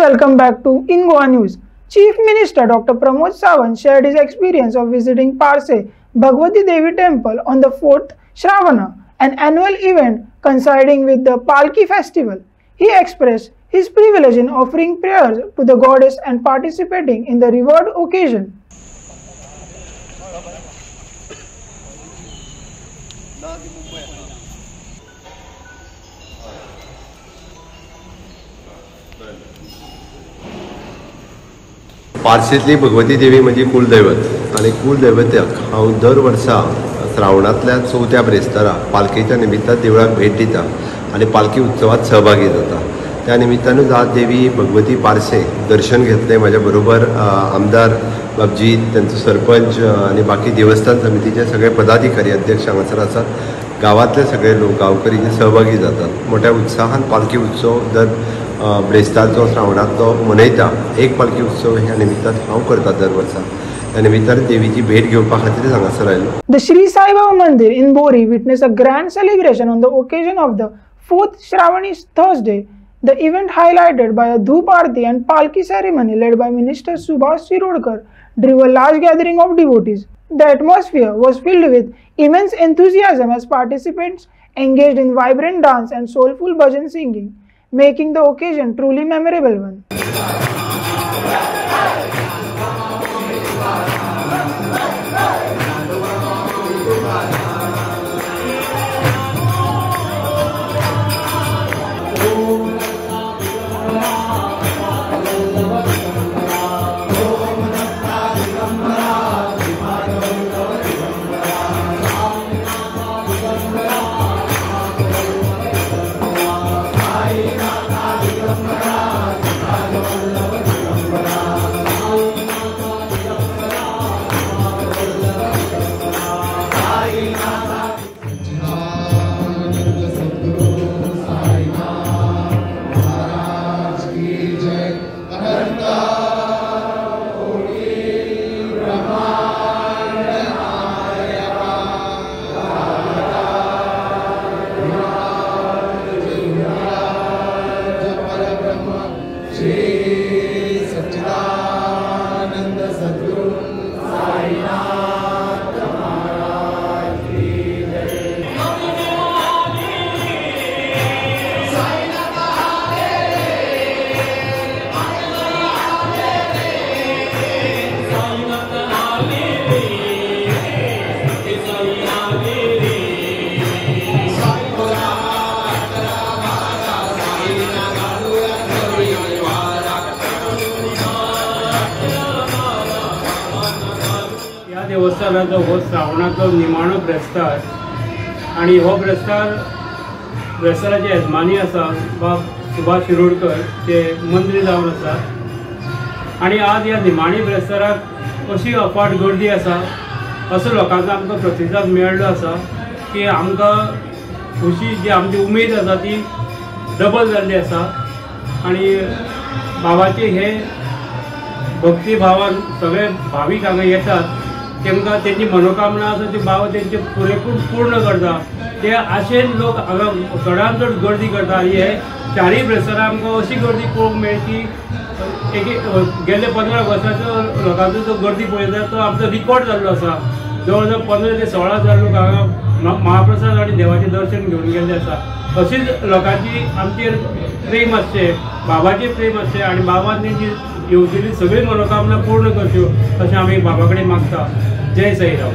welcome back to In Goa News. Chief Minister Dr. Pramod Sawant shared his experience of visiting Parse Bhagwati Devi Temple on the 4th Shravana, an annual event coinciding with the Palki festival. He expressed his privilege in offering prayers to the goddess and participating in the revered occasion. पार्सेंतली Bhagwati देवी म्हजी कुलदैवत आनी कुलदैवत्याक हांव दर वर्सा श्रावणांतल्या चवथ्या ब्रेस्तारा पालखेच्या निमित्तान देवळाक भेट दिता आनी पालखी उत्सवात सहभागी जाता. त्या निमित्तानूच आज देवी भगवती पार्से दर्शन घेतलें. म्हाज्या बरोबर आमदार बाबजी, त्यांचो सरपंच आनी बाकी देवस्थान समितीचे सगळे पदाधिकारी अध्यक्ष हांगासर आसात. गांवांतले सगळे लोक गांवकरी जे सहभागी जातात. मोठ्या उत्साहान पालखी उत्सव दर ब्रेस्तारचो श्रावणांतलो मनयता. एक पालखी उत्सव ह्या निमित्तान हांव करता दर वर्सा. त्या निमित्तान देवीची भेट घेवपा खातीर हांगासर आयलो. The Sri Sai Baba Mandir in Bori witnessed a grand celebration on the occasion of the 4th Shravani Thursday. The event highlighted by a Dhoop Aarti and Palki ceremony led by Minister Subhash Shirodkar drew a large gathering of devotees. The atmosphere was filled with immense enthusiasm as participants engaged in vibrant dance and soulful bhajan singing, making the occasion truly memorable one. देवस्थानाचो हो श्रावणाचो निमाणो ब्रेस्तार आणि हो ब्रेस्ताराचे येजमानी आसा बाब सुभाष शिरोडकर ते मंत्री जावन आसात. आणि आज ह्या निमाणी ब्रेस्ताराक अशी अफाट गर्दी आसा, असो लोकांचो आमकां प्रतिसाद मेळ्ळो आसा की आमकां खुशी जी आमची उमेद आसा ती डबल जाल्ली आसा. आणि बाबाचे हे भक्ती भावान सगळे भावीक हांगा येतात. तेमकां तेंची मनोकामना आसा ती बाबा तेंचे पुरेपूर पूर्ण करता. ते आशेन लोक हांगा चडांत चड गर्दी करता. आनी हे चारय ब्रेस्तारा आमकां अशी गर्दी पळोवंक मेळची. एक गेल्ले 15 वर्सांचो लोकांचो जो गर्दी पळयता तो आमचो रिकॉर्ड जाल्लो आसा. जवळ जवळ 15 ते 16,000 लोक हांगा महाप्रसाद आनी देवाचें दर्शन घेवन गेल्ले आसा. अशीच लोकांची आमचेर प्रेम आसचें, बाबाचें प्रेम आसचें आनी बाबान तेंची येवजिल्ली सगळी मनोकामना पूर्ण करच्यो अशें आमी बाबा कडेन मागता. जय साईराम.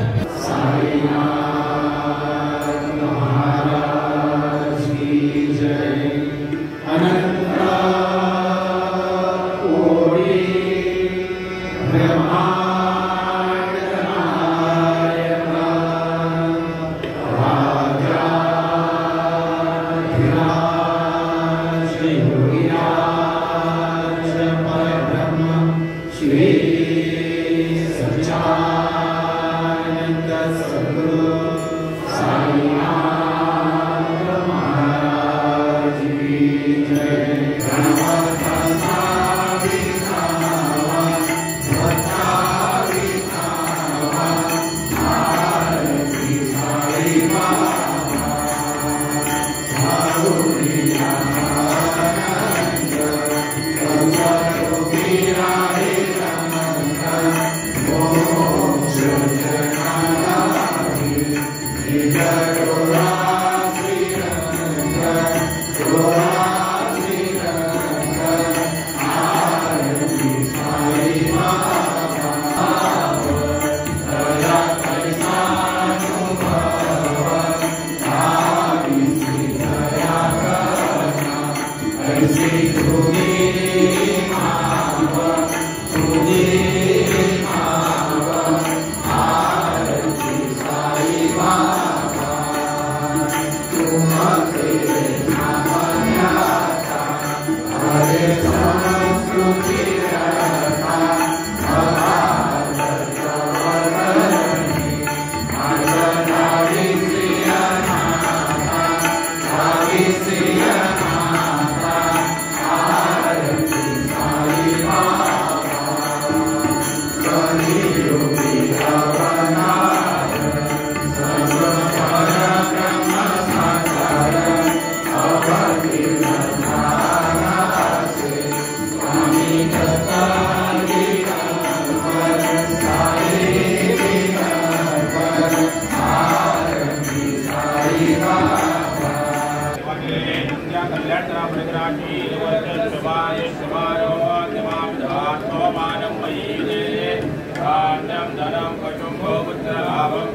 Sri Satchidananda Sadguru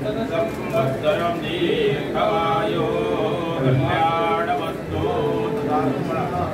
संवत्सरं दीर्घमायो कल्याणमस्तु तथा